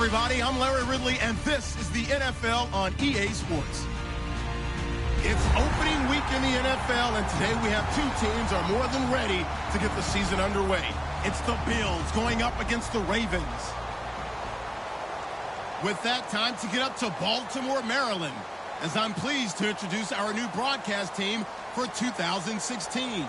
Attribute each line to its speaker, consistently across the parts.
Speaker 1: everybody. I'm Larry Ridley, and this is the NFL on EA Sports. It's opening week in the NFL, and today we have two teams are more than ready to get the season underway. It's the Bills going up against the Ravens. With that, time to get up to Baltimore, Maryland, as I'm pleased to introduce our new broadcast team for 2016.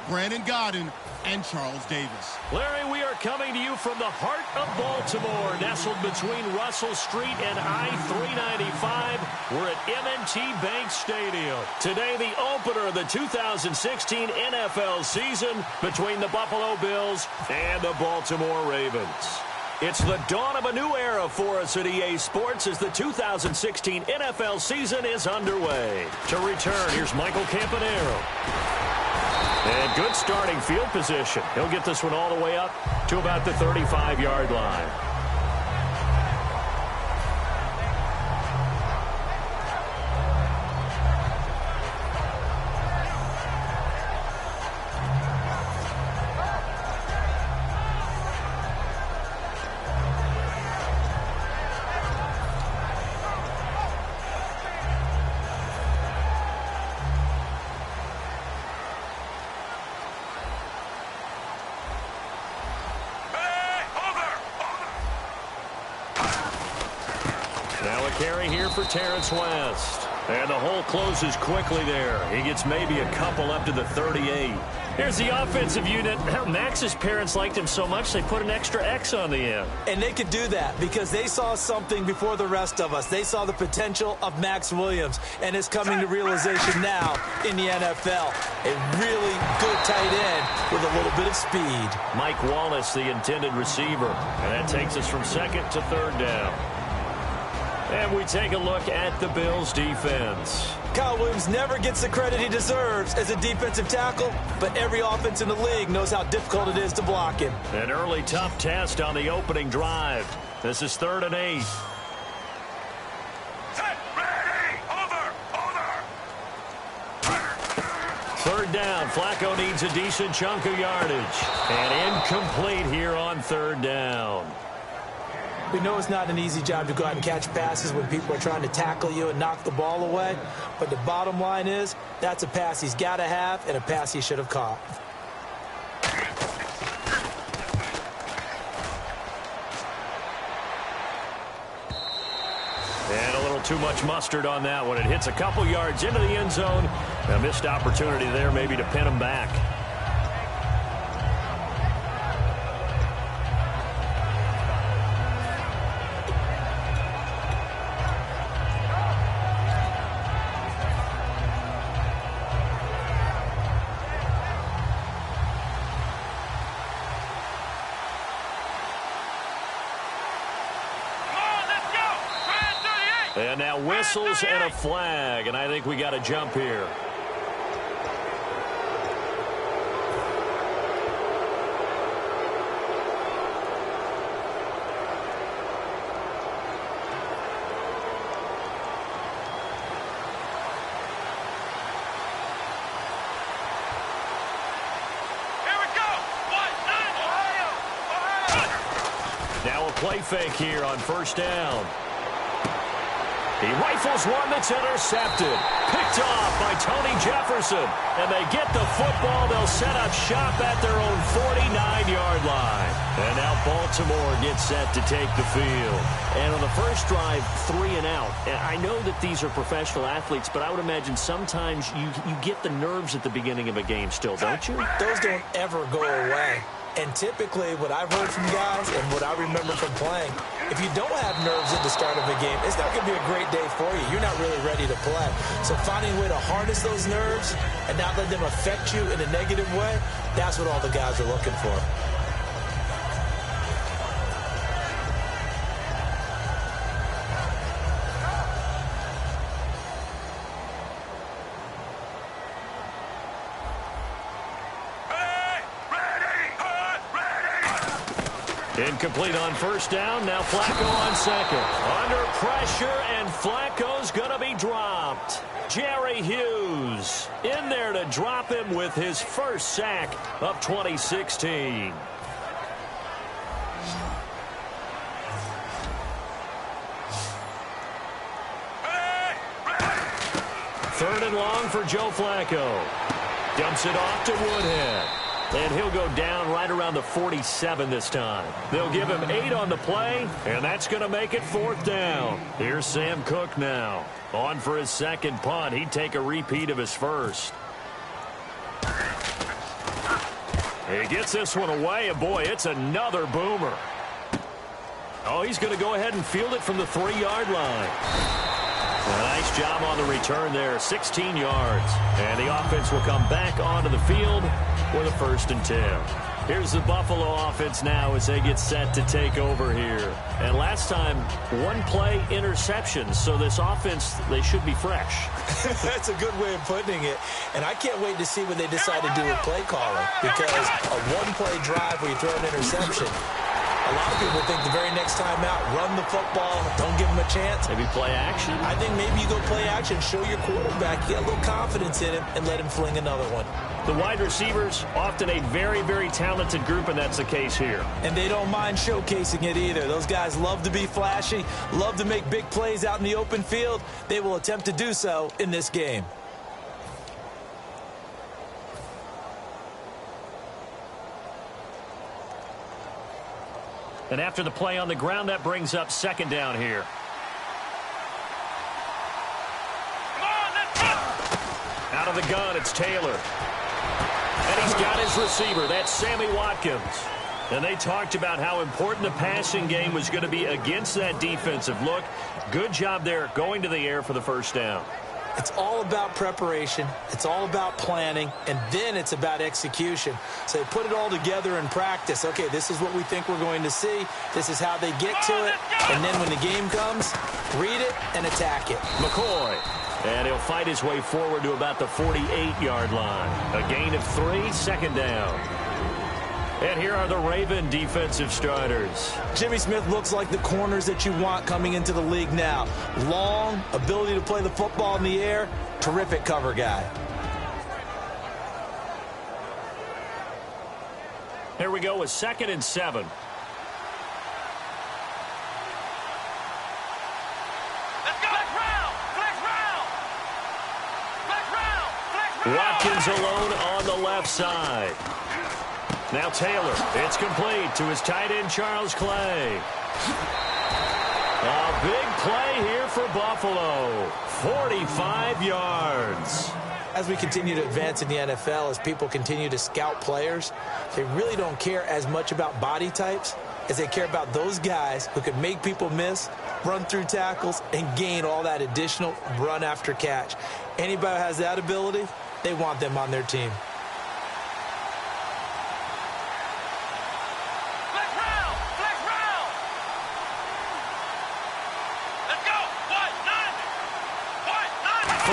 Speaker 1: Brandon Gaudin and Charles Davis.
Speaker 2: Larry, we are coming to you from the heart of Baltimore, nestled between Russell Street and I-395. We're at M&T Bank Stadium. Today, the opener of the 2016 NFL season between the Buffalo Bills and the Baltimore Ravens. It's the dawn of a new era for us at EA Sports as the 2016 NFL season is underway. To return, here's Michael Campanaro. And good starting field position. He'll get this one all the way up to about the 35-yard line. Carry here for Terrence West. And the hole closes quickly there. He gets maybe a couple up to the 38.
Speaker 3: Here's the offensive unit. Max's parents liked him so much they put an extra X on the end.
Speaker 4: And they could do that because they saw something before the rest of us. They saw the potential of Max Williams, and it's coming to realization now in the NFL. A really good tight end with a little bit of speed.
Speaker 2: Mike Wallace, the intended receiver. And that takes us from second to third down. And we take a look at the Bills' defense.
Speaker 4: Kyle Williams never gets the credit he deserves as a defensive tackle, but every offense in the league knows how difficult it is to block him.
Speaker 2: An early tough test on the opening drive. This is 3rd and 8.
Speaker 5: Set, ready, over.
Speaker 2: 3rd down. Flacco needs a decent chunk of yardage. And incomplete here on 3rd down.
Speaker 4: We know it's not an easy job to go out and catch passes when people are trying to tackle you and knock the ball away. But the bottom line is, that's a pass he's got to have and a pass he should have caught.
Speaker 2: And a little too much mustard on that one. It hits a couple yards into the end zone. A missed opportunity there maybe to pin him back. And now whistles and a flag, and I think we got a jump here.
Speaker 5: Here we go.
Speaker 2: Now a play fake here on 1st down. He rifles one that's intercepted. Picked off by Tony Jefferson. And they get the football. They'll set up shop at their own 49-yard line. And now Baltimore gets set to take the field.
Speaker 3: And on the first drive, 3 and out. And I know that these are professional athletes, but I would imagine sometimes you get the nerves at the beginning of a game still, don't you?
Speaker 4: Those don't ever go away. And typically, what I've heard from guys and what I remember from playing, if you don't have nerves at the start of a game, it's not going to be a great day for you. You're not really ready to play. So finding a way to harness those nerves and not let them affect you in a negative way, that's what all the guys are looking for.
Speaker 2: Incomplete on 1st down. Now Flacco on 2nd. Under pressure, and Flacco's going to be dropped. Jerry Hughes in there to drop him with his first sack of 2016. 3rd and long for Joe Flacco. Dumps it off to Woodhead. And he'll go down right around the 47 this time. They'll give him 8 on the play, and that's going to make it 4th down. Here's Sam Cook now. On for his second punt. He'd take a repeat of his first. He gets this one away, and boy, it's another boomer. Oh, he's going to go ahead and field it from the 3-yard line. A nice job on the return there, 16 yards. And the offense will come back onto the field with a 1st and 10. Here's the Buffalo offense now as they get set to take over here. And last time, 1-play interception. So this offense, they should be fresh.
Speaker 4: That's a good way of putting it. And I can't wait to see what they decide to do with play calling. Because a 1-play drive where you throw an interception, a lot of people think the very next time out, run the football, don't give them a chance.
Speaker 2: Maybe play action?
Speaker 4: I think maybe you go play action, show your quarterback, get a little confidence in him, and let him fling another one.
Speaker 2: The wide receivers, often a very, very talented group, and that's the case here.
Speaker 4: And they don't mind showcasing it either. Those guys love to be flashy, love to make big plays out in the open field. They will attempt to do so in this game.
Speaker 2: And after the play on the ground, that brings up 2nd down here.
Speaker 5: Come on, let's go!
Speaker 2: Out of the gun, it's Taylor. And he's got his receiver. That's Sammy Watkins. And they talked about how important the passing game was going to be against that defensive look. Good job there going to the air for the 1st down.
Speaker 4: It's all about preparation. It's all about planning. And then it's about execution. So they put it all together in practice. Okay, this is what we think we're going to see. This is how they get to it. And then when the game comes, read it and attack it.
Speaker 2: McCoy. And he'll fight his way forward to about the 48-yard line. A gain of 3, 2nd down. And here are the Raven defensive starters.
Speaker 4: Jimmy Smith looks like the corners that you want coming into the league now. Long, ability to play the football in the air, terrific cover guy.
Speaker 2: Here we go with 2nd and 7.
Speaker 5: Let's go! Flex round! Flex round! Flex round! Flex round!
Speaker 2: Watkins alone on the left side. Now Taylor, it's complete to his tight end, Charles Clay. A big play here for Buffalo. 45 yards.
Speaker 4: As we continue to advance in the NFL, as people continue to scout players, they really don't care as much about body types as they care about those guys who can make people miss, run through tackles, and gain all that additional run after catch. Anybody who has that ability, they want them on their team.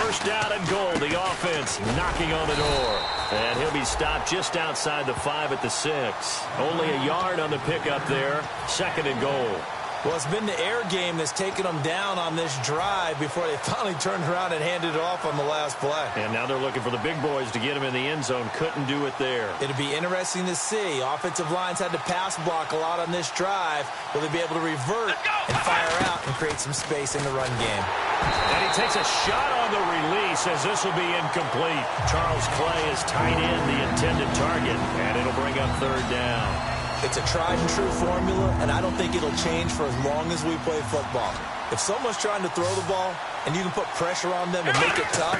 Speaker 2: First down and goal. The offense knocking on the door. And he'll be stopped just outside the 5 at the 6. Only a yard on the pickup there. 2nd and goal.
Speaker 4: Well, it's been the air game that's taken them down on this drive before they finally turned around and handed it off on the last play.
Speaker 2: And now they're looking for the big boys to get him in the end zone. Couldn't do it there.
Speaker 4: It'll be interesting to see. Offensive lines had to pass block a lot on this drive. Will they be able to revert and fire out and create some space in the run game?
Speaker 2: And he takes a shot on the release as this will be incomplete. Charles Clay is tight in the intended target, and it'll bring up 3rd down.
Speaker 4: It's a tried-and-true formula, and I don't think it'll change for as long as we play football. If someone's trying to throw the ball and you can put pressure on them and make it tough,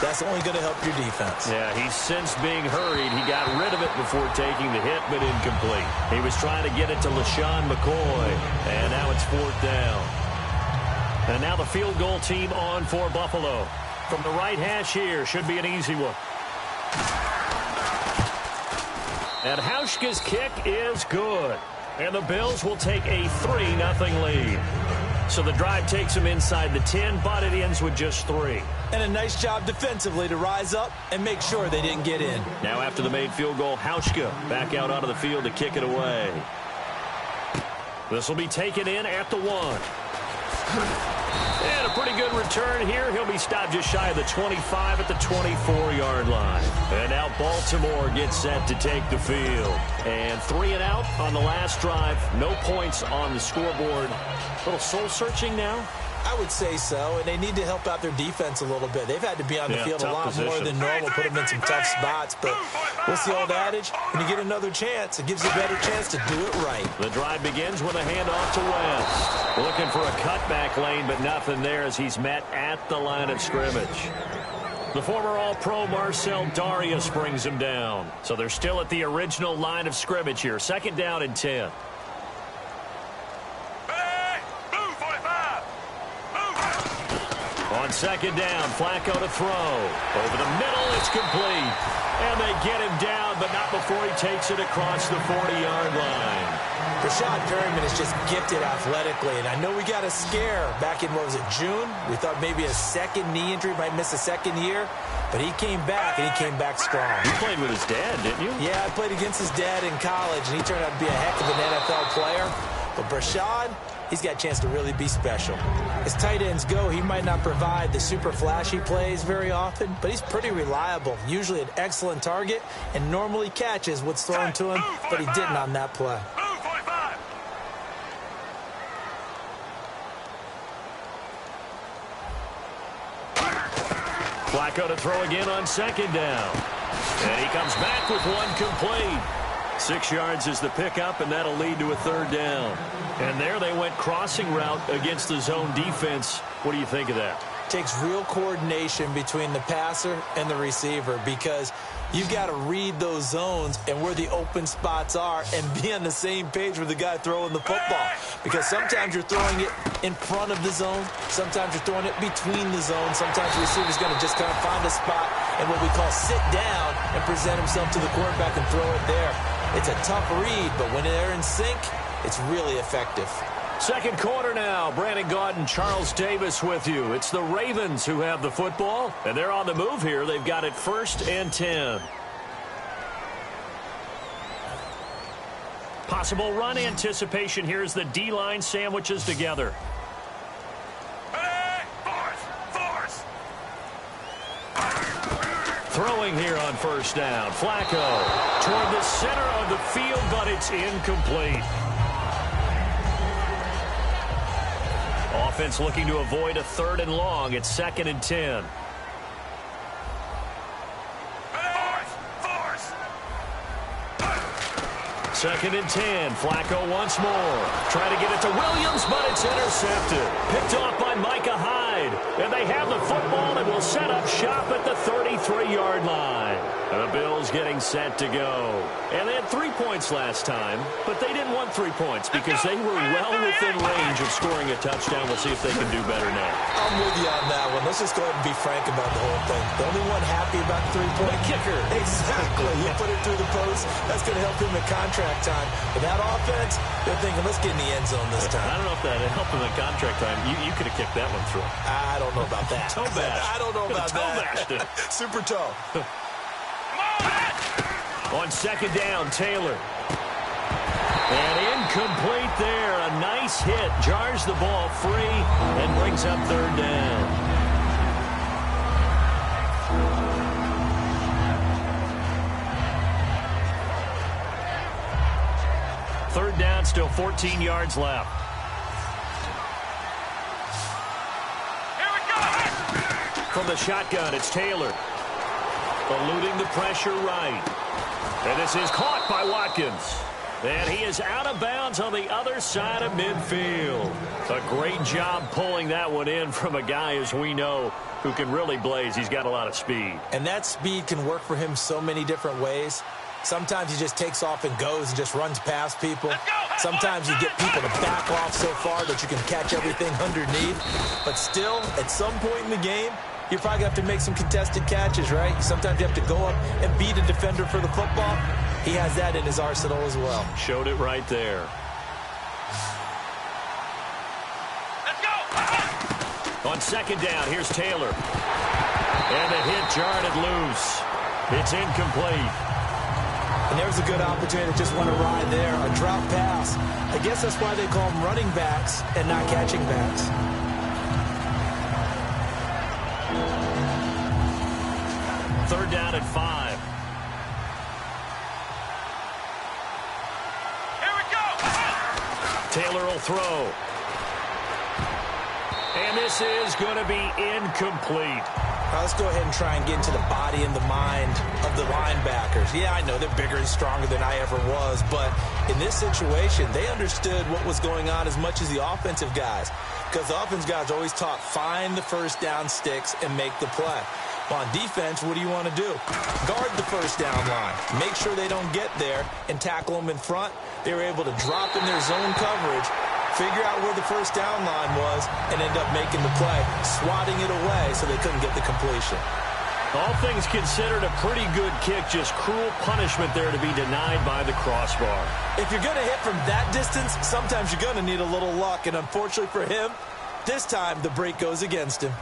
Speaker 4: that's only going to help your defense.
Speaker 2: Yeah, he's since being hurried. He got rid of it before taking the hit, but incomplete. He was trying to get it to LaShawn McCoy, and now it's 4th down. And now the field goal team on for Buffalo. From the right hash here, should be an easy one. And Hauschka's kick is good. And the Bills will take a 3-0 lead. So the drive takes them inside the 10, but it ends with just 3.
Speaker 4: And a nice job defensively to rise up and make sure they didn't get in.
Speaker 2: Now after the made field goal, Hauschka back out onto the field to kick it away. This will be taken in at the 1. And a pretty good return here. He'll be stopped just shy of the 25 at the 24-yard line. And now Baltimore gets set to take the field. And 3 and out on the last drive. No points on the scoreboard. A little soul-searching now.
Speaker 4: I would say so, and they need to help out their defense a little bit. They've had to be on the field a lot more than normal, put them in some tough spots. But what's the old adage? When you get another chance, it gives you a better chance to do it right.
Speaker 2: The drive begins with a handoff to West. Looking for a cutback lane, but nothing there as he's met at the line of scrimmage. The former All-Pro Marcel Darius brings him down. So they're still at the original line of scrimmage here. 2nd down and 10. On 2nd down, Flacco to throw. Over the middle, it's complete. And they get him down, but not before he takes it across the 40-yard line.
Speaker 4: Rashad Perryman is just gifted athletically, and I know we got a scare back in, what was it, June? We thought maybe a second knee injury, might miss a second year, but he came back, and he came back strong.
Speaker 2: You played with his dad, didn't you?
Speaker 4: Yeah, I played against his dad in college, and he turned out to be a heck of an NFL player. But Rashad, he's got a chance to really be special. As tight ends go, he might not provide the super flashy plays very often, but he's pretty reliable, usually an excellent target, and normally catches what's thrown to him, but he didn't on that play.
Speaker 2: Flacco to throw again on 2nd down. And he comes back with one complete. 6 yards is the pickup, and that'll lead to a 3rd down. And there they went crossing route against the zone defense. What do you think of that?
Speaker 4: Takes real coordination between the passer and the receiver because you've got to read those zones and where the open spots are and be on the same page with the guy throwing the football. Because sometimes you're throwing it in front of the zone. Sometimes you're throwing it between the zones. Sometimes the receiver's going to just kind of find a spot and what we call sit down and present himself to the quarterback and throw it there. It's a tough read, but when they're in sync, it's really effective.
Speaker 2: 2nd quarter now. Brandon Gaudin, Charles Davis with you. It's the Ravens who have the football, and they're on the move here. They've got it 1st and 10. Possible run anticipation here as the D-line sandwiches together. Throwing here on 1st down. Flacco toward the center of the field, but it's incomplete. Offense looking to avoid a 3rd and long. It's 2nd and 10. Second and 10. Flacco once more. Trying to get it to Williams, but it's intercepted. Picked off by Micah Hyde. And they have the football and will set up shop at the 33-yard line. And the Bills getting set to go. And they had 3 points last time, but they didn't want 3 points because they were well within range of scoring a touchdown. We'll see if they can do better now.
Speaker 4: I'm with you on that one. Let's just go ahead and be frank about the whole thing. The only one happy about the 3-point
Speaker 2: kicker.
Speaker 4: Exactly. You put it through the post. That's going to help him in contract time. But that offense, they're thinking, let's get in the end zone this time.
Speaker 2: I don't know if that helped him in contract time. You could have kicked that one through.
Speaker 4: I don't know about that.
Speaker 2: Toe bash.
Speaker 4: I don't know about that. Super toe.
Speaker 2: On 2nd down, Taylor. And incomplete there. A nice hit. Jars the ball free and brings up 3rd down. Third down, still 14 yards left.
Speaker 5: Here we go.
Speaker 2: From the shotgun, it's Taylor. Eluding the pressure right. And this is caught by Watkins. And he is out of bounds on the other side of midfield. A great job pulling that one in from a guy, as we know, who can really blaze. He's got a lot of speed.
Speaker 4: And that speed can work for him so many different ways. Sometimes he just takes off and goes and just runs past people. Sometimes you get people to back off so far that you can catch everything underneath. But still, at some point in the game, you're probably going to have to make some contested catches, right? Sometimes you have to go up and beat a defender for the football. He has that in his arsenal as well.
Speaker 2: Showed it right there.
Speaker 5: Let's go.
Speaker 2: On 2nd down, here's Taylor. And the hit jarred it loose. It's incomplete.
Speaker 4: And there's a good opportunity to just want to ride there. A drop pass. I guess that's why they call them running backs and not catching backs.
Speaker 2: Third down at 5.
Speaker 5: Here we go.
Speaker 2: Taylor will throw. And And this is going to be incomplete.
Speaker 4: Let's go ahead and try and get into the body and the mind of the linebackers. Yeah, I know they're bigger and stronger than I ever was, but in this situation, they understood what was going on as much as the offensive guys, because the offensive guys are always taught, find the first down sticks and make the play. Well, on defense, what do you want to do? Guard the first down line. Make sure they don't get there and tackle them in front. They were able to drop in their zone coverage, figure out where the first down line was, and end up making the play, swatting it away so they couldn't get the completion.
Speaker 2: All things considered, a pretty good kick, just cruel punishment there to be denied by the crossbar.
Speaker 4: If you're going to hit from that distance, sometimes you're going to need a little luck, and unfortunately for him, this time the break goes against him.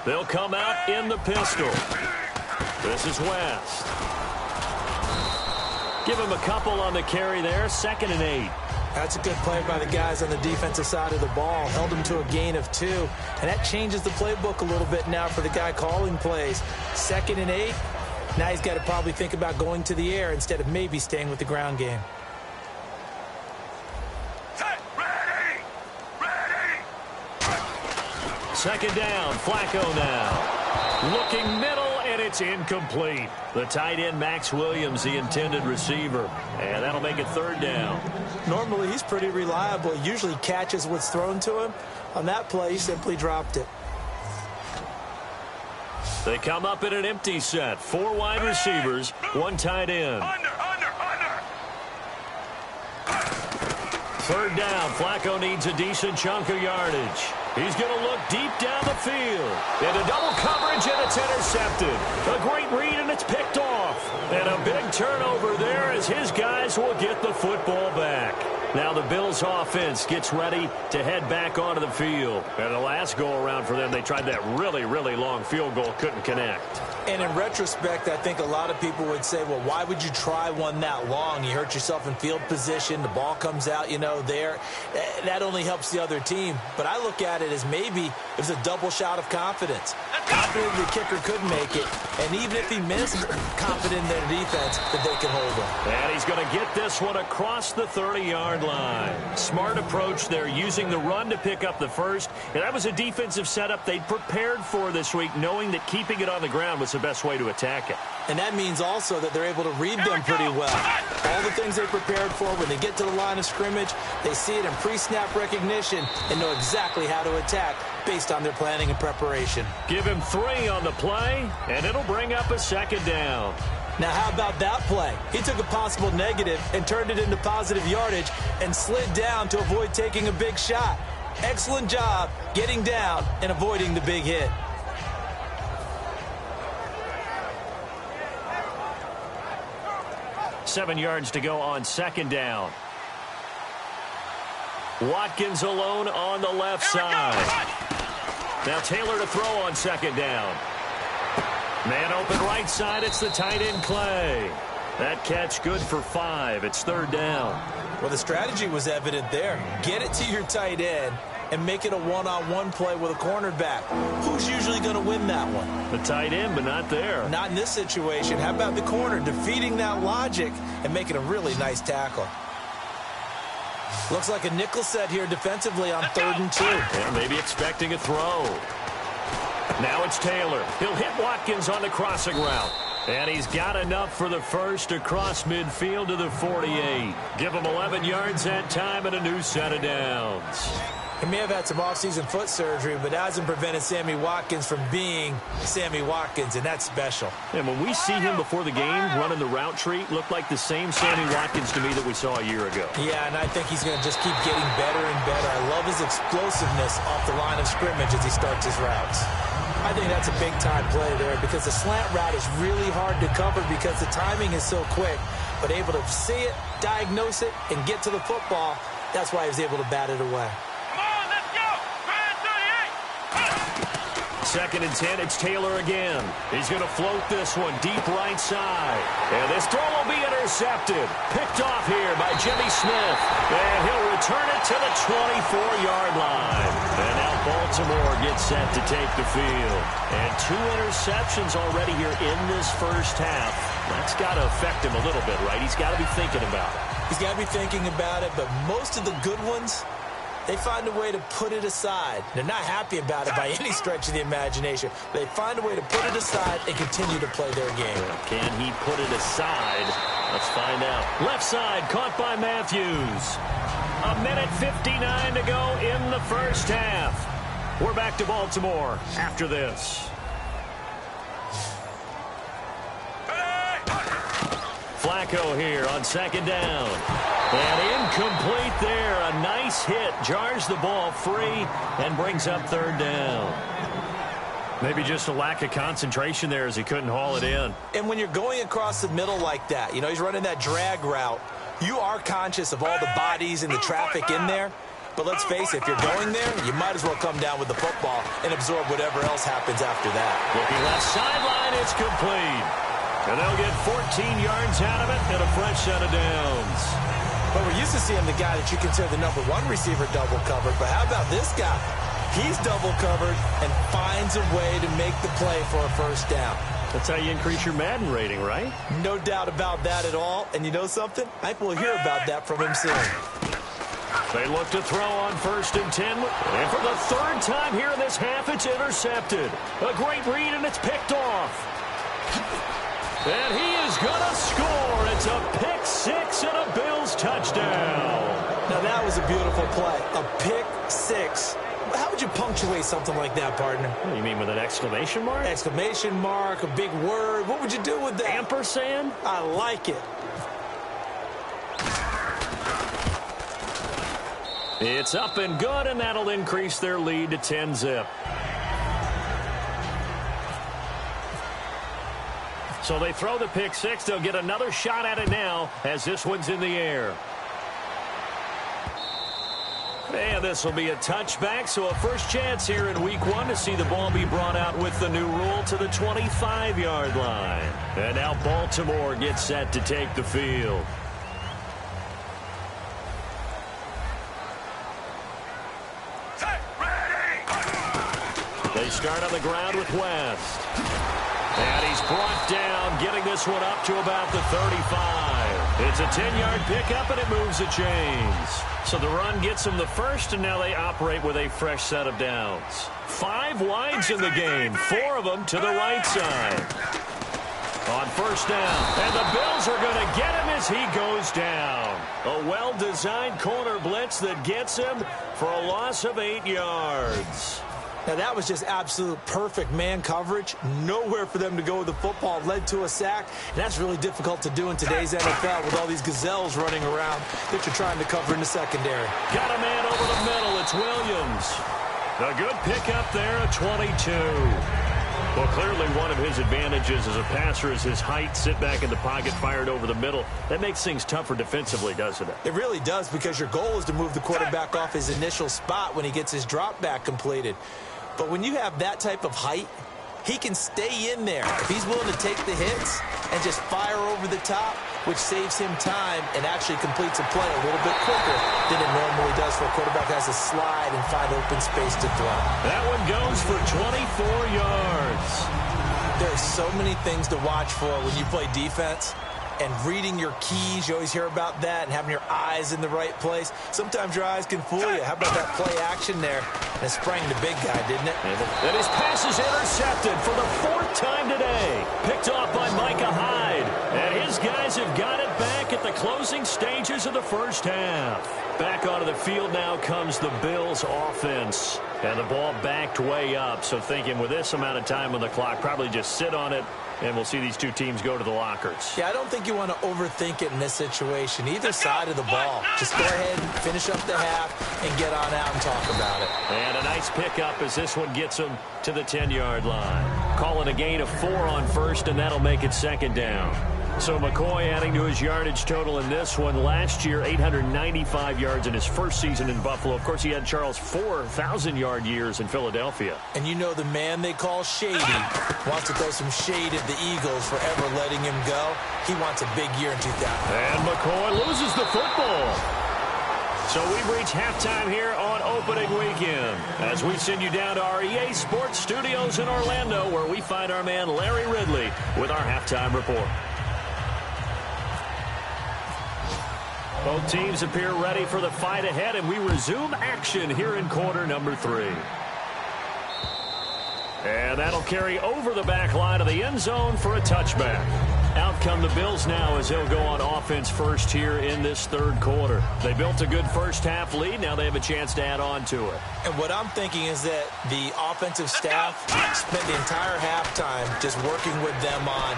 Speaker 2: They'll come out in the pistol. This is West. Give him a couple on the carry there, 2nd and 8.
Speaker 4: That's a good play by the guys on the defensive side of the ball. Held them to a gain of 2. And that changes the playbook a little bit now for the guy calling plays. 2nd and 8. Now he's got to probably think about going to the air instead of maybe staying with the ground game.
Speaker 2: Second down, Flacco now. Looking middle, and it's incomplete. The tight end, Max Williams, the intended receiver. And that'll make it 3rd down.
Speaker 4: Normally, he's pretty reliable. He usually catches what's thrown to him. On that play, he simply dropped it.
Speaker 2: They come up in an empty set. 4 wide receivers, 1 tight end.
Speaker 5: Under.
Speaker 2: 3rd down, Flacco needs a decent chunk of yardage. He's going to look deep down the field. Into double coverage, and it's intercepted. A great read, and it's picked off. And a big turnover there as his guys will get the football back. Now the Bills offense gets ready to head back onto the field. And the last go-around for them, they tried that really, really long field goal, couldn't connect.
Speaker 4: And in retrospect, I think a lot of people would say, well, why would you try one that long? You hurt yourself in field position. The ball comes out, there. That only helps the other team. But I look at it as maybe it was a double shot of confidence. Confident the kicker could make it. And even if he missed, confident in their defense that they can hold him.
Speaker 2: And he's going to get this one across the 30-yard line. Smart approach there, using the run to pick up the first. And that was a defensive setup they'd prepared for this week, knowing that keeping it on the ground was the best way to attack it.
Speaker 4: And that means also that they're able to read them pretty well. All the things they prepared for, when they get to the line of scrimmage, they see it in pre-snap recognition and know exactly how to attack based on their planning and preparation.
Speaker 2: Give him 3 on the play, and it'll bring up a 2nd down.
Speaker 4: Now, how about that play? He took a possible negative and turned it into positive yardage and slid down to avoid taking a big shot. Excellent job getting down and avoiding the big hit.
Speaker 2: Seven yards to go on 2nd down. Watkins alone on the left side. Now Taylor to throw on 2nd down. Man open right side. It's the tight end Clay. That catch good for 5. It's 3rd down.
Speaker 4: Well, the strategy was evident there. Get it to your tight end and make it a one-on-one play with a cornerback. Who's usually going to win that one?
Speaker 2: The tight end, but not there.
Speaker 4: Not in this situation. How about the corner defeating that logic and making a really nice tackle? Looks like a nickel set here defensively on 3rd and 2.
Speaker 2: Yeah, maybe expecting a throw. Now it's Taylor. He'll hit Watkins on the crossing route. And he's got enough for the first across midfield to the 48. Give him 11 yards that time and a new set of downs.
Speaker 4: He may have had some offseason foot surgery, but that hasn't prevented Sammy Watkins from being Sammy Watkins, and that's special.
Speaker 2: And when we see him before the game running the route tree, looked like the same Sammy Watkins to me that we saw a year ago.
Speaker 4: Yeah, and I think he's going to just keep getting better and better. I love his explosiveness off the line of scrimmage as he starts his routes. I think that's a big-time play there because the slant route is really hard to cover because the timing is so quick. But able to see it, diagnose it, and get to the football, that's why he was able to bat it away.
Speaker 2: 2nd and 10, it's Taylor again. He's going to float this one deep right side. And this throw will be intercepted. Picked off here by Jimmy Smith. And he'll return it to the 24-yard line. And now Baltimore gets set to take the field. And 2 interceptions already here in this first half. That's got to affect him a little bit, right? He's got to be thinking about it.
Speaker 4: He's got to be thinking about it, but most of the good ones they find a way to put it aside. They're not happy about it by any stretch of the imagination. They find a way to put it aside and continue to play their game.
Speaker 3: Can he put it aside? Let's find out. Left side, caught by Matthews. 1:59 to go in the first half. We're back to Baltimore after this. Flacco here on second down. And incomplete there. A nice hit. Jars the ball free and brings up third down. Maybe just a lack of concentration there as he couldn't haul it in.
Speaker 4: And when you're going across the middle like that, you know, he's running that drag route, you are conscious of all the bodies and the traffic in there. But let's face it, if you're going there, you might as well come down with the football and absorb whatever else happens after that.
Speaker 3: Looking left sideline, it's complete. And they'll get 14 yards out of it and a fresh set of downs.
Speaker 4: But we're used to seeing the guy that you consider the number one receiver double covered. But how about this guy? He's double covered and finds a way to make the play for a first down.
Speaker 3: That's how you increase your Madden rating, right?
Speaker 4: No doubt about that at all. And you know something? I think we'll hear about that from him soon.
Speaker 2: They look to throw on 1st and 10. And for the third time here in this half, it's intercepted. A great read, and it's picked off. And he is going to score. It's a pick six and a Bills touchdown.
Speaker 4: Now, that was a beautiful play. A pick six. How would you punctuate something like that, partner?
Speaker 3: What do you mean, with an exclamation mark?
Speaker 4: Exclamation mark, a big word. What would you do with that?
Speaker 3: Ampersand?
Speaker 4: I like it.
Speaker 2: It's up and good, and that'll increase their lead to 10-zip. So they throw the pick six. They'll get another shot at it now as this one's in the air. And this will be a touchback, so a first chance here in week one to see the ball be brought out with the new rule to the 25-yard line. And now Baltimore gets set to take the field. They start on the ground with West. And he's brought down, getting this one up to about the 35. It's a 10-yard pickup, and it moves the chains. So the run gets them the first, and now they operate with a fresh set of downs. 5 wides in the game, 4 of them to the right side. On first down, and the Bills are going to get him as he goes down. A well-designed corner blitz that gets him for a loss of 8 yards.
Speaker 4: Now, that was just absolute perfect man coverage. Nowhere for them to go with the football. Led to a sack. And that's really difficult to do in today's NFL with all these gazelles running around that you're trying to cover in the secondary.
Speaker 2: Got a man over the middle. It's Williams. A good pickup there at 22. Well, clearly one of his advantages as a passer is his height. Sit back in the pocket, fired over the middle. That makes things tougher defensively, doesn't it?
Speaker 4: It really does, because your goal is to move the quarterback off his initial spot when he gets his drop back completed. But when you have that type of height, he can stay in there if he's willing to take the hits and just fire over the top, which saves him time and actually completes a play a little bit quicker than it normally does for a quarterback that has to slide and find open space to throw.
Speaker 2: That one goes for 24 yards.
Speaker 4: There are so many things to watch for when you play defense. And reading your keys, you always hear about that, and having your eyes in the right place. Sometimes your eyes can fool you. How about that play action there? And it sprang the big guy, didn't it?
Speaker 2: And his pass is intercepted for the 4th time today. Picked off by Micah Hyde. And his guys have got it back at the closing stages of the first half. Back onto the field now comes the Bills offense. And the ball backed way up. So thinking with this amount of time on the clock, probably just sit on it. And we'll see these two teams go to the lockers.
Speaker 4: Yeah, I don't think you want to overthink it in this situation. Either side of the ball. Just go ahead and finish up the half and get on out and talk about it.
Speaker 2: And a nice pickup as this one gets them to the 10-yard line. Calling a gain of 4 on first, and that'll make it 2nd down. So McCoy adding to his yardage total in this one. Last year, 895 yards in his first season in Buffalo. Of course, he had Charles 4,000-yard years in Philadelphia.
Speaker 4: And you know the man they call Shady wants to throw some shade at the Eagles for ever letting him go. He wants a big year in 2000.
Speaker 2: And McCoy loses the football. So we've reached halftime here on opening weekend as we send you down to our EA Sports Studios in Orlando, where we find our man Larry Ridley with our halftime report. Both teams appear ready for the fight ahead, and we resume action here in quarter number 3. And that'll carry over the back line of the end zone for a touchback. Out come the Bills now as they'll go on offense first here in this third quarter. They built a good first-half lead. Now they have a chance to add on to it.
Speaker 4: And what I'm thinking is that the offensive staff spent the entire halftime just working with them on,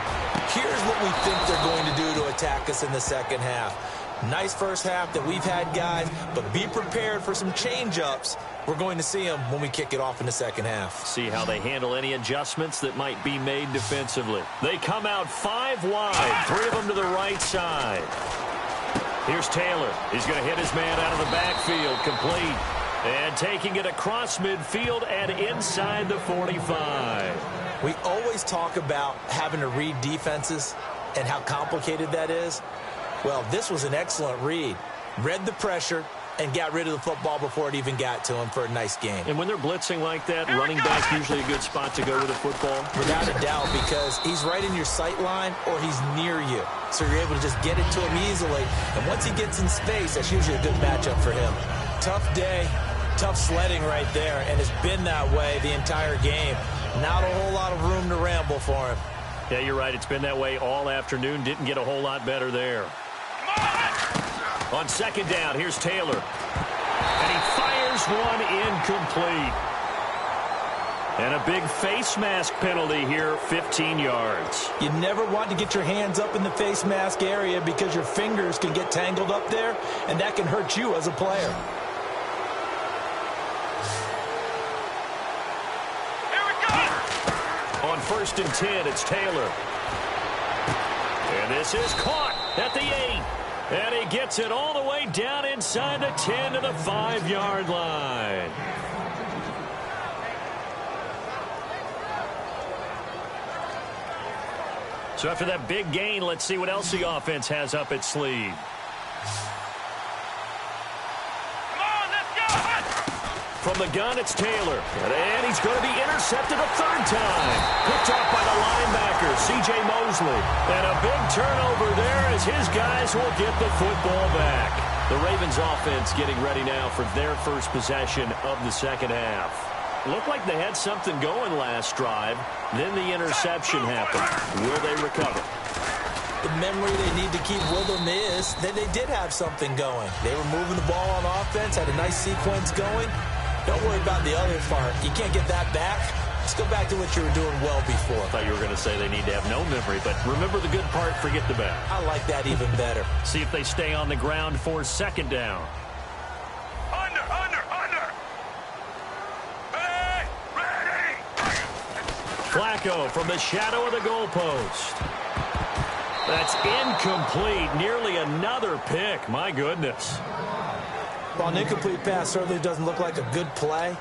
Speaker 4: here's what we think they're going to do to attack us in the second half. Nice first half that we've had, guys, but be prepared for some change-ups. We're going to see them when we kick it off in the second half.
Speaker 2: See how they handle any adjustments that might be made defensively. They come out 5 wide, 3 of them to the right side. Here's Taylor. He's going to hit his man out of the backfield, complete. And taking it across midfield and inside the 45.
Speaker 4: We always talk about having to read defenses and how complicated that is. Well, this was an excellent read. Read the pressure and got rid of the football before it even got to him for a nice game.
Speaker 2: And when they're blitzing like that, running back's usually a good spot to go with the football.
Speaker 4: Without a doubt, because he's right in your sight line or he's near you. So you're able to just get it to him easily. And once he gets in space, that's usually a good matchup for him. Tough day, tough sledding right there, and it's been that way the entire game. Not a whole lot of room to ramble for him.
Speaker 2: Yeah, you're right. It's been that way all afternoon. Didn't get a whole lot better there. On second down, here's Taylor. And he fires one incomplete. And a big face mask penalty here, 15 yards.
Speaker 4: You never want to get your hands up in the face mask area because your fingers can get tangled up there, and that can hurt you as a player.
Speaker 5: Here we go!
Speaker 2: On 1st and 10, it's Taylor. And this is caught at the 8. And he gets it all the way down inside the 10 to the 5-yard line. So after that big gain, let's see what else the offense has up its sleeve. From the gun, it's Taylor. And he's going to be intercepted a 3rd time. Picked off by the linebacker, C.J. Mosley. And a big turnover there as his guys will get the football back. The Ravens offense getting ready now for their first possession of the second half. Looked like they had something going last drive. Then the interception happened. Will they recover?
Speaker 4: The memory they need to keep with them is that they did have something going. They were moving the ball on offense, had a nice sequence going. Don't worry about the other part. You can't get that back. Let's go back to what you were doing well before.
Speaker 2: I thought you were going to say they need to have no memory, but remember the good part, forget the bad.
Speaker 4: I like that even better.
Speaker 2: See if they stay on the ground for second down.
Speaker 5: Under! Ready!
Speaker 2: Flacco from the shadow of the goalpost. That's incomplete. Nearly another pick. My goodness.
Speaker 4: While an incomplete pass certainly doesn't look like a good play,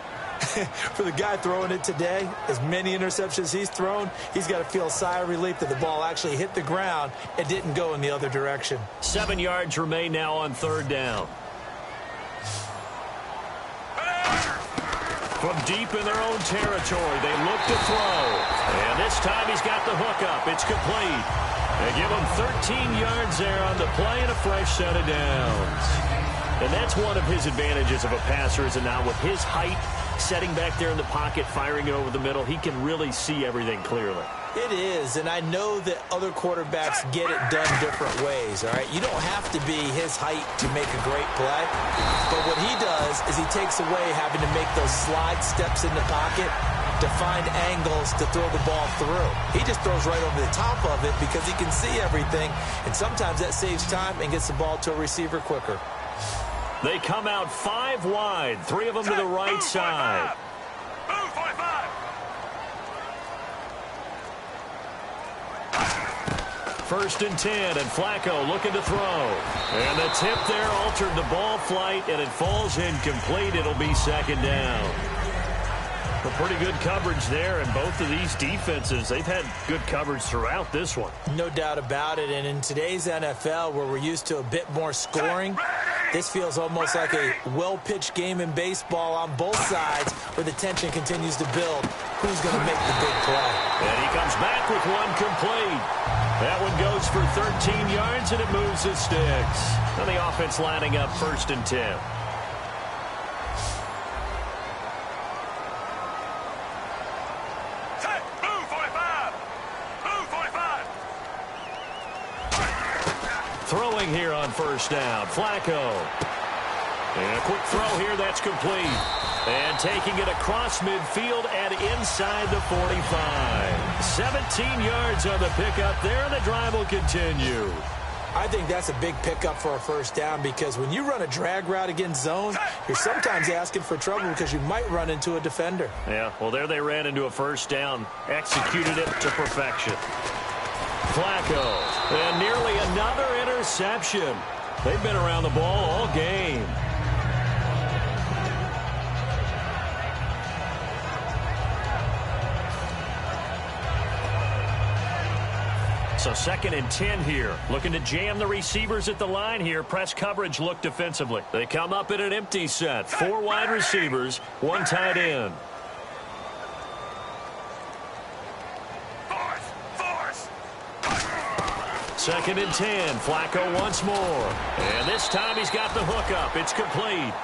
Speaker 4: for the guy throwing it today, as many interceptions he's thrown, he's got to feel a sigh of relief that the ball actually hit the ground and didn't go in the other direction.
Speaker 2: 7 yards remain now on 3rd down. From deep in their own territory, they look to throw. And this time he's got the hook up. It's complete. They give him 13 yards there on the play and a fresh set of downs. And that's one of his advantages of a passer, is it not? With his height, setting back there in the pocket, firing it over the middle, he can really see everything clearly.
Speaker 4: It is, and I know that other quarterbacks get it done different ways, all right? You don't have to be his height to make a great play, but what he does is he takes away having to make those slide steps in the pocket to find angles to throw the ball through. He just throws right over the top of it because he can see everything, and sometimes that saves time and gets the ball to a receiver quicker.
Speaker 2: They come out 5 wide, 3 of them to the right side.
Speaker 5: Move 45!
Speaker 2: First and 10, and Flacco looking to throw. And the tip there altered the ball flight, and it falls incomplete. It'll be second down. A pretty good coverage there, and both of these defenses, they've had good coverage throughout this one.
Speaker 4: No doubt about it, and in today's NFL, where we're used to a bit more scoring, this feels almost like a well-pitched game in baseball on both sides where the tension continues to build. Who's going to make the big play?
Speaker 2: And he comes back with one complete. That one goes for 13 yards, and it moves the sticks. And the offense lining up 1st and 10.
Speaker 5: Blue 45. Blue 45.
Speaker 2: Throwing here on 1st down. Flacco. And a quick throw here that's complete. And taking it across midfield and inside the 45. 17 yards on the pickup there, and the drive will continue.
Speaker 4: I think that's a big pickup for a 1st down because when you run a drag route against zone, you're sometimes asking for trouble because you might run into a defender.
Speaker 2: Yeah, well, there they ran into a 1st down. Executed it to perfection. Flacco. And nearly another interception. They've been around the ball all game. So 2nd and 10 here. Looking to jam the receivers at the line here. Press coverage look defensively. They come up in an empty set. 4 wide receivers, 1 tight end.
Speaker 5: Force.
Speaker 2: 2nd and 10. Flacco once more. And this time he's got the hook up. It's complete.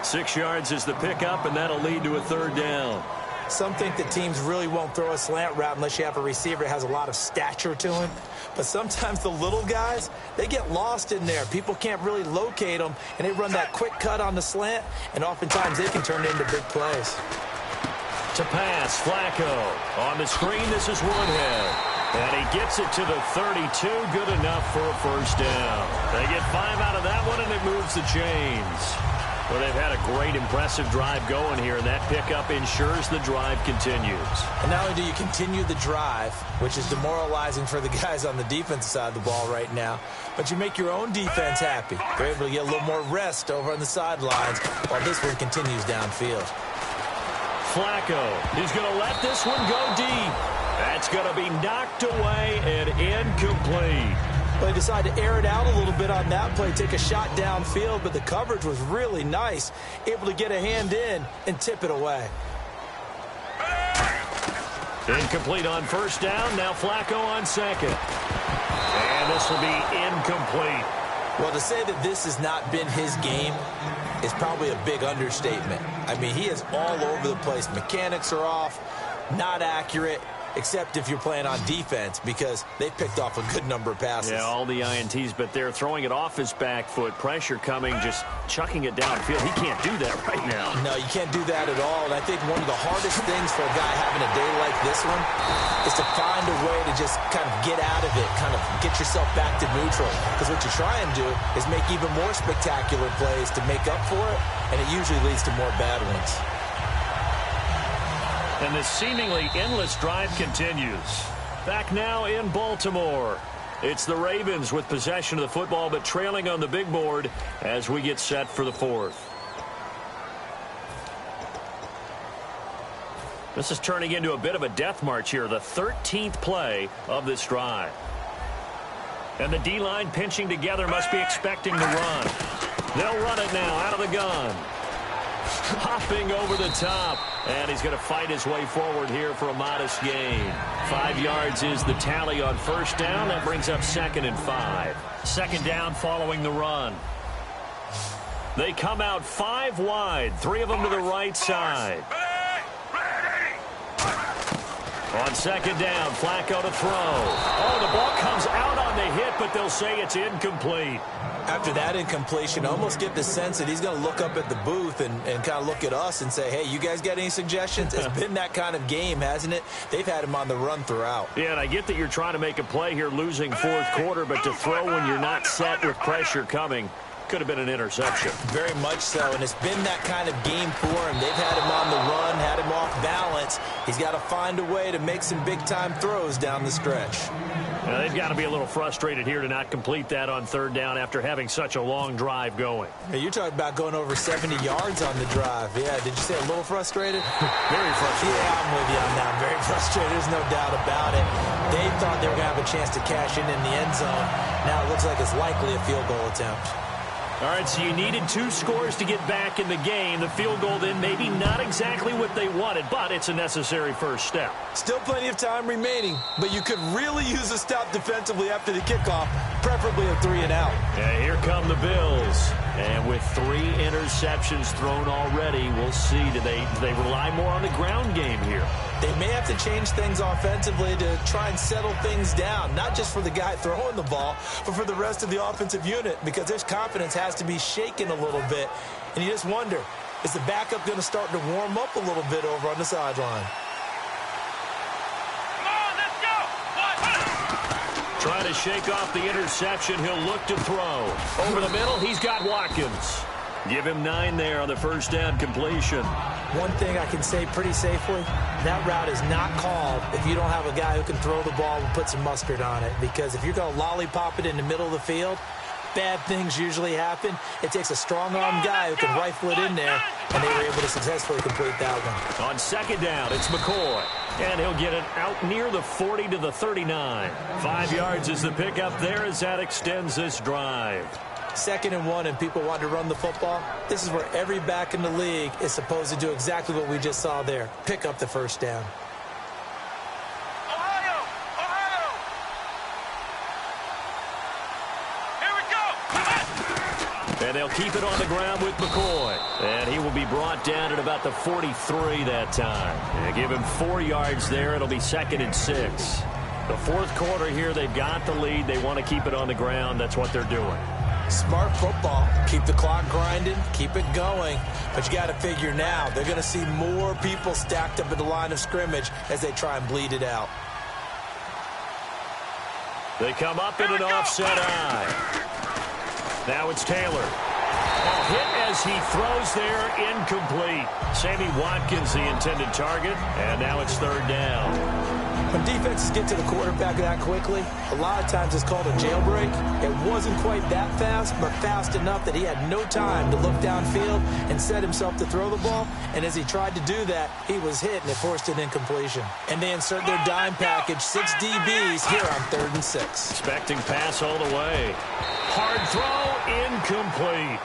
Speaker 2: 6 yards is the pickup, and that'll lead to a 3rd down.
Speaker 4: Some think that teams really won't throw a slant route unless you have a receiver that has a lot of stature to him. But sometimes the little guys, they get lost in there. People can't really locate them, and they run that quick cut on the slant, and oftentimes they can turn it into big plays.
Speaker 2: To pass, Flacco. On the screen, this is Woodhead. And he gets it to the 32. Good enough for a 1st down. They get 5 out of that one, and it moves the chains. Well, they've had a great, impressive drive going here, and that pickup ensures the drive continues.
Speaker 4: And not only do you continue the drive, which is demoralizing for the guys on the defensive side of the ball right now, but you make your own defense happy. They're able to get a little more rest over on the sidelines while this one continues downfield.
Speaker 2: Flacco, he's going to let this one go deep. That's going to be knocked away and incomplete.
Speaker 4: They decided to air it out a little bit on that play, take a shot downfield, but the coverage was really nice, able to get a hand in and tip it away.
Speaker 2: Incomplete on 1st down. Now Flacco on 2nd. And this will be incomplete.
Speaker 4: Well, to say that this has not been his game is probably a big understatement. I mean, he is all over the place. Mechanics are off, not accurate, except if you're playing on defense, because they picked off a good number of passes.
Speaker 2: Yeah, all the INTs, but they're throwing it off his back foot. Pressure coming, just chucking it downfield. He can't do that right now.
Speaker 4: No, you can't do that at all. And I think one of the hardest things for a guy having a day like this one is to find a way to just kind of get out of it, kind of get yourself back to neutral. Because what you try and do is make even more spectacular plays to make up for it, and it usually leads to more bad ones.
Speaker 2: And this seemingly endless drive continues. Back now in Baltimore. It's the Ravens with possession of the football, but trailing on the big board as we get set for the 4th. This is turning into a bit of a death march here, the 13th play of this drive. And the D-line pinching together, must be expecting to run. They'll run it now out of the gun. Hopping over the top, and he's going to fight his way forward here for a modest gain. 5 yards is the tally on 1st down. That brings up 2nd and 5. 2nd down following the run. They come out 5 wide, 3 of them to the right side. On 2nd down, Flacco to throw. Oh, the ball comes out on the hit, but they'll say it's incomplete.
Speaker 4: After that incompletion, I almost get the sense that he's going to look up at the booth and kind of look at us and say, hey, you guys got any suggestions? It's been that kind of game, hasn't it? They've had him on the run throughout.
Speaker 2: Yeah, and I get that you're trying to make a play here losing 4th quarter, but to throw when you're not set with pressure coming could have been an interception.
Speaker 4: Very much so, and it's been that kind of game for him. They've had him on the run, had him off balance. He's got to find a way to make some big-time throws down the stretch.
Speaker 2: Now, they've got to be a little frustrated here to not complete that on 3rd down after having such a long drive going.
Speaker 4: Hey, you're talking about going over 70 yards on the drive. Yeah, did you say a little frustrated?
Speaker 2: Very frustrated.
Speaker 4: Yeah, I'm with you on that. Very frustrated. There's no doubt about it. They thought they were going to have a chance to cash in the end zone. Now it looks like it's likely a field goal attempt.
Speaker 2: All right, so you needed 2 scores to get back in the game. The field goal then maybe not exactly what they wanted, but it's a necessary first step.
Speaker 4: Still plenty of time remaining, but you could really use a stop defensively after the kickoff, preferably a 3-and-out.
Speaker 2: And here come the Bills. And with 3 interceptions thrown already, we'll see. Do they rely more on the ground game here?
Speaker 4: They may have to change things offensively to try and settle things down, not just for the guy throwing the ball, but for the rest of the offensive unit, because their confidence has to be shaken a little bit. And you just wonder, is the backup going to start to warm up a little bit over on the sideline?
Speaker 2: Trying to shake off the interception. He'll look to throw. Over the middle, he's got Watkins. Give him 9 there on the first down completion.
Speaker 4: One thing I can say pretty safely, that route is not called if you don't have a guy who can throw the ball and put some mustard on it. Because if you're going to lollipop it in the middle of the field, bad things usually happen. It takes a strong-arm guy who can rifle it in there, and they were able to successfully complete that one.
Speaker 2: On second down, it's McCoy. And he'll get it out near the 40 to the 39. 5 yards is the pickup there as that extends this drive.
Speaker 4: 2nd and 1, and people want to run the football. This is where every back in the league is supposed to do exactly what we just saw there. Pick up the first down.
Speaker 5: Ohio! Ohio! Here we go!
Speaker 2: And they'll keep it on the ground with McCoy. And he will be brought down at about the 43 that time. And give him 4 yards there. It'll be 2nd and 6. The 4th quarter here, they've got the lead. They want to keep it on the ground. That's what they're doing.
Speaker 4: Smart football. Keep the clock grinding. Keep it going. But you got to figure now, they're going to see more people stacked up at the line of scrimmage as they try and bleed it out.
Speaker 2: They come up in an offset eye. Now it's Taylor. Hit as he throws there, incomplete. Sammy Watkins, the intended target, and now it's 3rd down.
Speaker 4: When defenses get to the quarterback that quickly, a lot of times it's called a jailbreak. It wasn't quite that fast, but fast enough that he had no time to look downfield and set himself to throw the ball. And as he tried to do that, he was hit, and it forced an incompletion. And they insert their dime package, 6 DBs here on 3rd and 6.
Speaker 2: Expecting pass all the way. Hard throw, incomplete.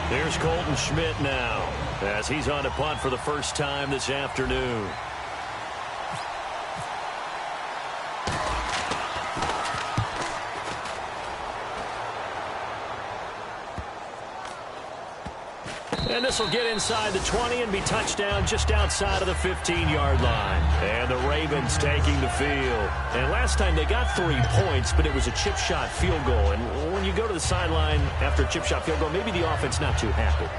Speaker 2: Here's Colton Schmidt now, as he's on to punt for the first time this afternoon. And this will get inside the 20 and be touchdown just outside of the 15-yard line. And the Ravens taking the field. And last time they got 3 points, but it was a chip shot field goal. And when you go to the sideline after a chip shot field goal, maybe the offense not too happy.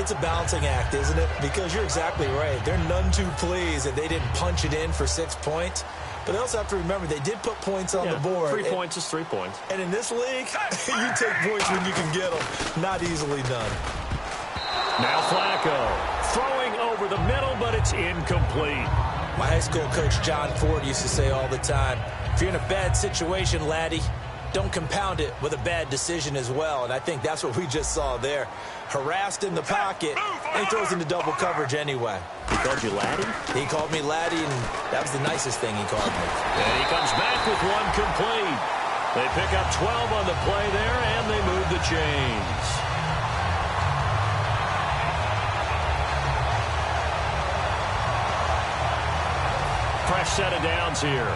Speaker 4: It's a balancing act, isn't it? Because you're exactly right. They're none too pleased that they didn't punch it in for 6 points. But they also have to remember they did put points on the board.
Speaker 2: 3 points is 3 points.
Speaker 4: And in this league, you take points when you can get them. Not easily done.
Speaker 2: Now Flacco throwing over the middle, but it's incomplete.
Speaker 4: My high school coach, John Ford, used to say all the time, if you're in a bad situation, laddie, don't compound it with a bad decision as well. And I think that's what we just saw there. Harassed in the pocket, and he throws into double coverage anyway.
Speaker 2: He called you laddie?
Speaker 4: He called me laddie, and that was the nicest thing he called me.
Speaker 2: And he comes back with 1 complete. They pick up 12 on the play there, and they move the chains. Fresh set of downs here.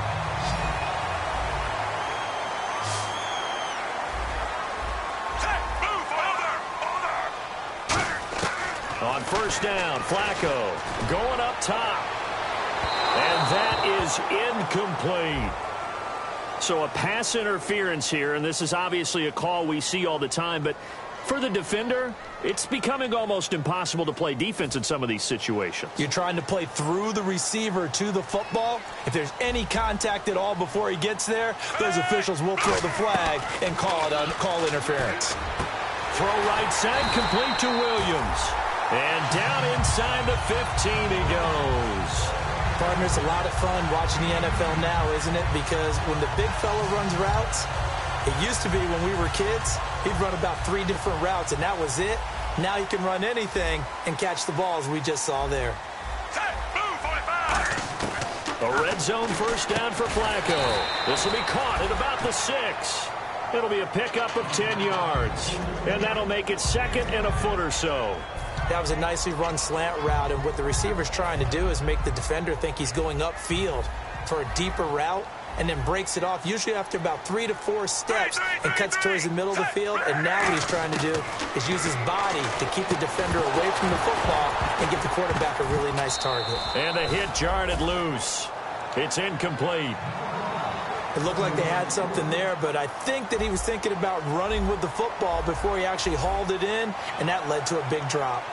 Speaker 2: On first down, Flacco going up top. And that is incomplete. So a pass interference here, and this is obviously a call we see all the time, but for the defender, it's becoming almost impossible to play defense in some of these situations.
Speaker 4: You're trying to play through the receiver to the football. If there's any contact at all before he gets there, those officials will throw the flag and call interference.
Speaker 2: Throw right side, complete to Williams. And down inside the 15 he goes.
Speaker 4: Partner, it's a lot of fun watching the NFL now, isn't it? Because when the big fella runs routes, it used to be when we were kids, he'd run about 3 different routes, and that was it. Now he can run anything and catch the balls we just saw there.
Speaker 2: A red zone first down for Flacco. This will be caught at about the 6. It'll be a pickup of 10 yards. And that'll make it second and a foot or so.
Speaker 4: That was a nicely run slant route, and what the receiver's trying to do is make the defender think he's going upfield for a deeper route, and then breaks it off, usually after about 3 to 4 steps, and cuts towards the middle of the field. And now what he's trying to do is use his body to keep the defender away from the football and give the quarterback a really nice target.
Speaker 2: And the hit jarred it loose. It's incomplete.
Speaker 4: It looked like they had something there, but I think that he was thinking about running with the football before he actually hauled it in, and that led to a big drop.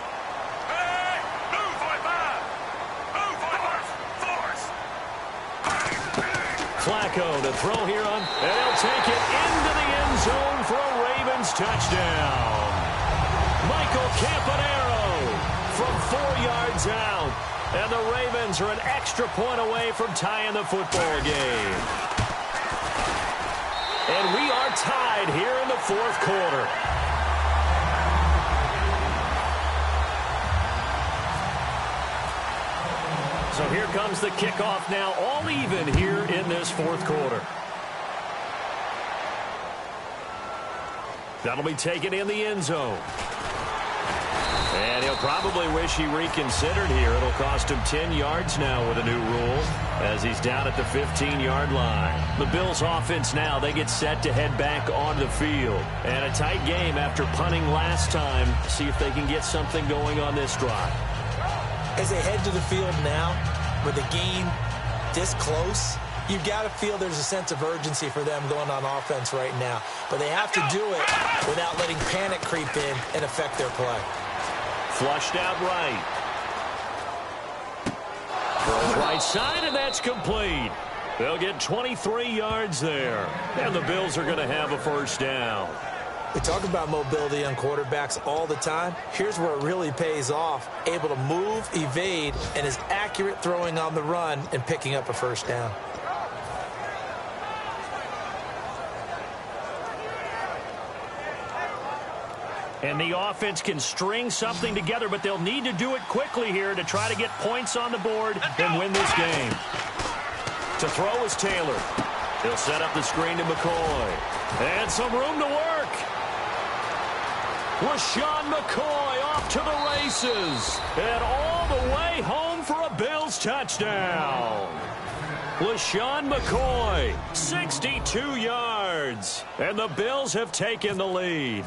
Speaker 2: Flacco to throw here on, and he'll take it into the end zone for a Ravens touchdown. Michael Campanaro from 4 yards out, and the Ravens are an extra point away from tying the football game. And we are tied here in the fourth quarter. So here comes the kickoff now, all even here in this fourth quarter. That'll be taken in the end zone. And he'll probably wish he reconsidered here. It'll cost him 10 yards now with a new rule as he's down at the 15-yard line. The Bills offense now, they get set to head back on the field. And a tight game after punting last time. See if they can get something going on this drive.
Speaker 4: As they head to the field now, with the game this close, you've got to feel there's a sense of urgency for them going on offense right now. But they have to do it without letting panic creep in and affect their play.
Speaker 2: Flushed out right. Throws right side, and that's complete. They'll get 23 yards there. And the Bills are going to have a first down.
Speaker 4: We talk about mobility on quarterbacks all the time. Here's where it really pays off. Able to move, evade, and is accurate throwing on the run and picking up a first down.
Speaker 2: And the offense can string something together, but they'll need to do it quickly here to try to get points on the board and win this game. To throw is Taylor. He'll set up the screen to McCoy. And some room to work. LaShawn McCoy off to the races. And all the way home for a Bills touchdown. LaShawn McCoy, 62 yards. And the Bills have taken the lead.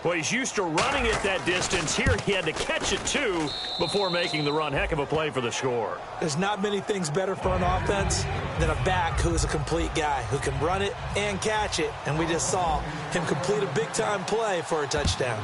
Speaker 2: Well, he's used to running it that distance. Here he had to catch it, too, before making the run. Heck of a play for the score.
Speaker 4: There's not many things better for an offense than a back who is a complete guy, who can run it and catch it. And we just saw him complete a big-time play for a touchdown.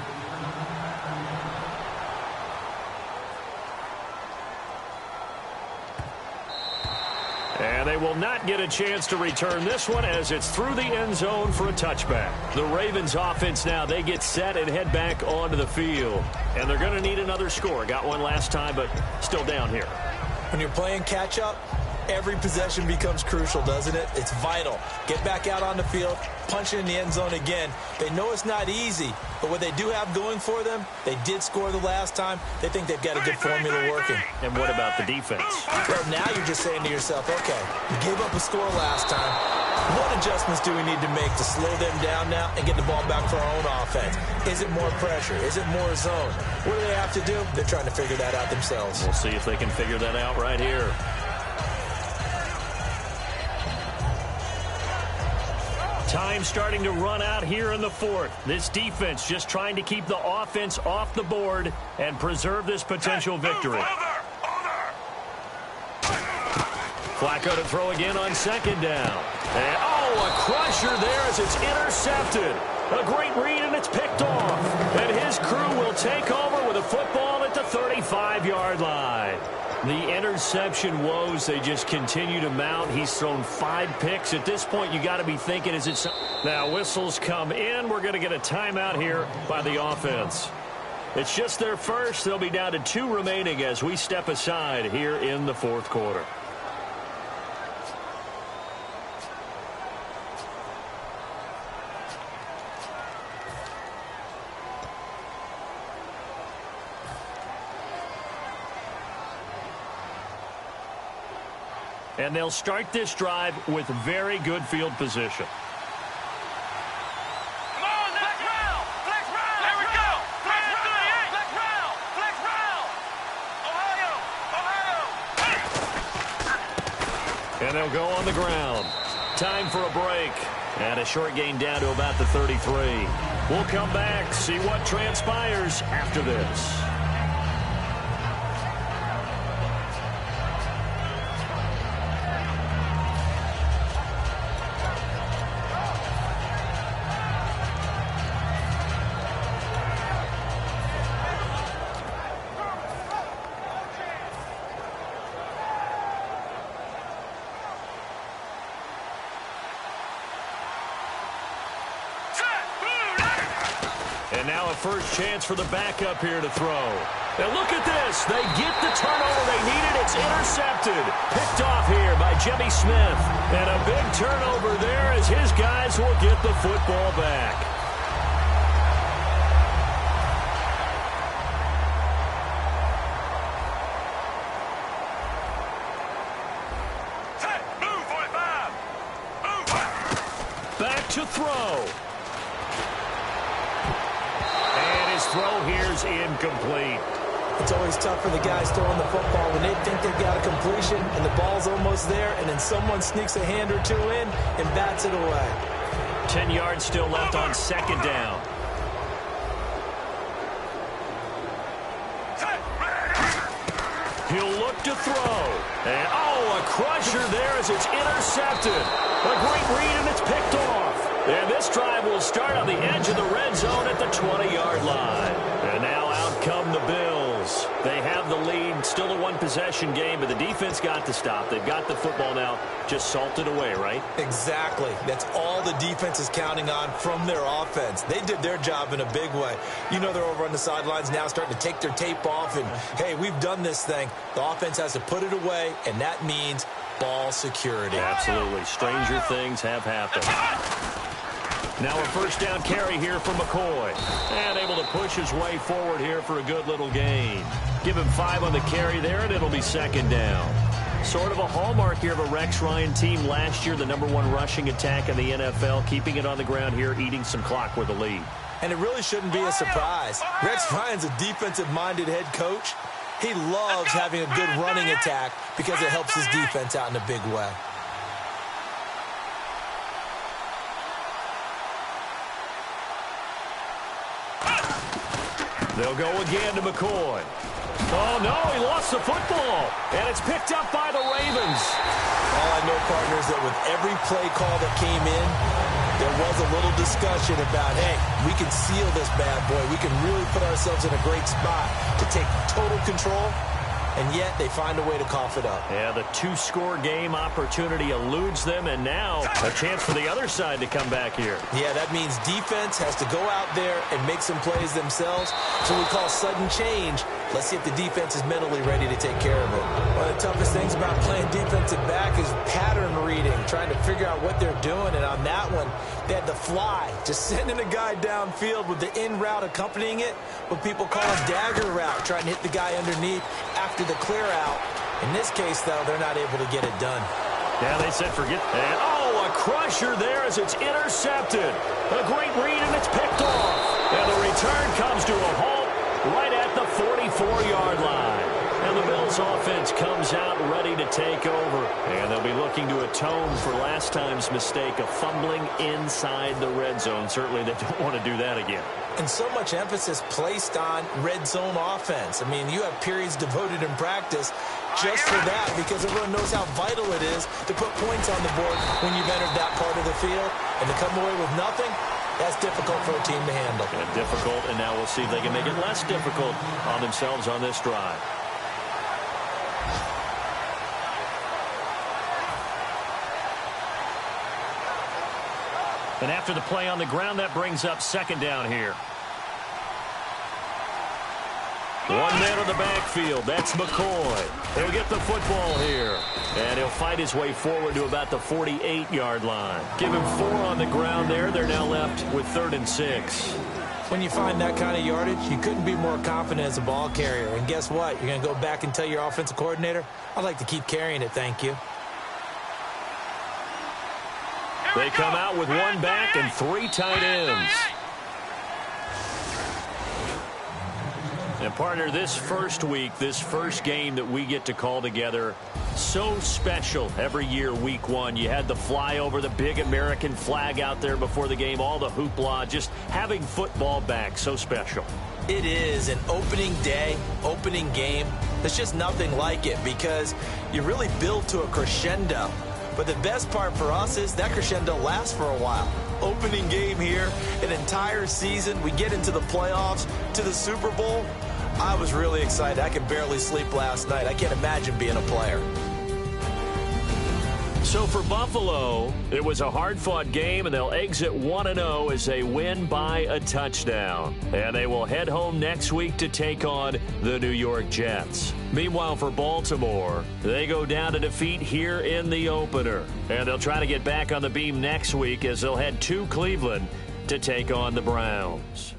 Speaker 2: And they will not get a chance to return this one as it's through the end zone for a touchback. The Ravens offense now, they get set and head back onto the field. And they're going to need another score. Got one last time, but still down here.
Speaker 4: When you're playing catch-up, every possession becomes crucial, doesn't it? It's vital. Get back out on the field, punch it in the end zone again. They know it's not easy, but what they do have going for them, they did score the last time. They think they've got a good formula working.
Speaker 2: And what about the defense?
Speaker 4: Well, now you're just saying to yourself, okay, we gave up a score last time. What adjustments do we need to make to slow them down now and get the ball back for our own offense? Is it more pressure? Is it more zone? What do they have to do? They're trying to figure that out themselves.
Speaker 2: We'll see if they can figure that out right here. Time starting to run out here in the fourth. This defense just trying to keep the offense off the board and preserve this potential victory. Flacco to throw again on second down. And, a crusher there as it's intercepted. A great read, and it's picked off. And his crew will take over with a football at the 35-yard line. The interception woes, they just continue to mount. He's thrown 5 picks. At this point, you got to be thinking, is it... Now, whistles come in. We're going to get a timeout here by the offense. It's just their first. They'll be down to 2 remaining as we step aside here in the fourth quarter. And they'll start this drive with very good field position. And they'll go on the ground. Time for a break. And a short gain down to about the 33. We'll come back, see what transpires after this. And now a first chance for the backup here to throw. And look at this. They get the turnover they needed. It's intercepted. Picked off here by Jimmy Smith. And a big turnover there as his guys will get the football back. Back to throw. Throw here's incomplete.
Speaker 4: It's always tough for the guys throwing the football when they think they've got a completion and the ball's almost there, and then someone sneaks a hand or two in and bats it away.
Speaker 2: 10 yards still left on second down. He'll look to throw. And, a crusher there as it's intercepted. A great read, and it's picked off. And this drive will start on the edge of the red zone at the 20-yard line. And now out come the Bills. They have the lead. Still a one-possession game, but the defense got to stop. They've got the football now just salted away, right?
Speaker 4: Exactly. That's all the defense is counting on from their offense. They did their job in a big way. You know they're over on the sidelines now starting to take their tape off, and, hey, we've done this thing. The offense has to put it away, and that means ball security.
Speaker 2: Absolutely. Stranger things have happened. Now a first down carry here for McCoy. And able to push his way forward here for a good little gain. Give him 5 on the carry there, and it'll be second down. Sort of a hallmark here of a Rex Ryan team last year, the #1 rushing attack in the NFL, keeping it on the ground here, eating some clock with the lead.
Speaker 4: And it really shouldn't be a surprise. Rex Ryan's a defensive-minded head coach. He loves having a good running attack because it helps his defense out in a big way.
Speaker 2: They'll go again to McCoy. Oh, no, he lost the football. And it's picked up by the Ravens.
Speaker 4: All I know, partners, that with every play call that came in, there was a little discussion about, hey, we can seal this bad boy. We can really put ourselves in a great spot to take total control. And yet they find a way to cough it up.
Speaker 2: Yeah, the 2-score game opportunity eludes them, and now a chance for the other side to come back here.
Speaker 4: Yeah, that means defense has to go out there and make some plays themselves. So we call sudden change. Let's see if the defense is mentally ready to take care of it. One of the toughest things about playing defensive back is pattern reading, trying to figure out what they're doing. And on that one, they had the fly, just sending a guy downfield with the in route accompanying it, what people call a dagger route, trying to hit the guy underneath after the clear out. In this case, though, they're not able to get it done.
Speaker 2: Yeah, they said forget that. Oh, a crusher there as it's intercepted. A great read, and it's picked off. And the return comes to a halt right at the 44-yard line. And the Bills offense comes out ready to take over. And they'll be looking to atone for last time's mistake of fumbling inside the red zone. Certainly they don't want to do that again.
Speaker 4: And so much emphasis placed on red zone offense. I mean, you have periods devoted in practice just for that because everyone knows how vital it is to put points on the board when you've entered that part of the field. And to come away with nothing, that's difficult for a team to handle.
Speaker 2: And difficult, and now we'll see if they can make it less difficult on themselves on this drive. And after the play on the ground, that brings up second down here. 1 man on the backfield. That's McCoy. He'll get the football here. And he'll fight his way forward to about the 48-yard line. Give him 4 on the ground there. They're now left with 3rd and 6.
Speaker 4: When you find that kind of yardage, you couldn't be more confident as a ball carrier. And guess what? You're going to go back and tell your offensive coordinator, I'd like to keep carrying it, thank you.
Speaker 2: They come out with one back and 3 tight ends. And, partner, this first week, this first game that we get to call together, so special every year, week 1. You had the flyover, the big American flag out there before the game, all the hoopla, just having football back, so special.
Speaker 4: It is an opening day, opening game. There's just nothing like it because you really build to a crescendo. But the best part for us is that crescendo lasts for a while. Opening game here, an entire season. We get into the playoffs, to the Super Bowl. I was really excited. I could barely sleep last night. I can't imagine being a player.
Speaker 2: So for Buffalo, it was a hard-fought game, and they'll exit 1-0 as they win by a touchdown. And they will head home next week to take on the New York Jets. Meanwhile, for Baltimore, they go down to defeat here in the opener. And they'll try to get back on the beam next week as they'll head to Cleveland to take on the Browns.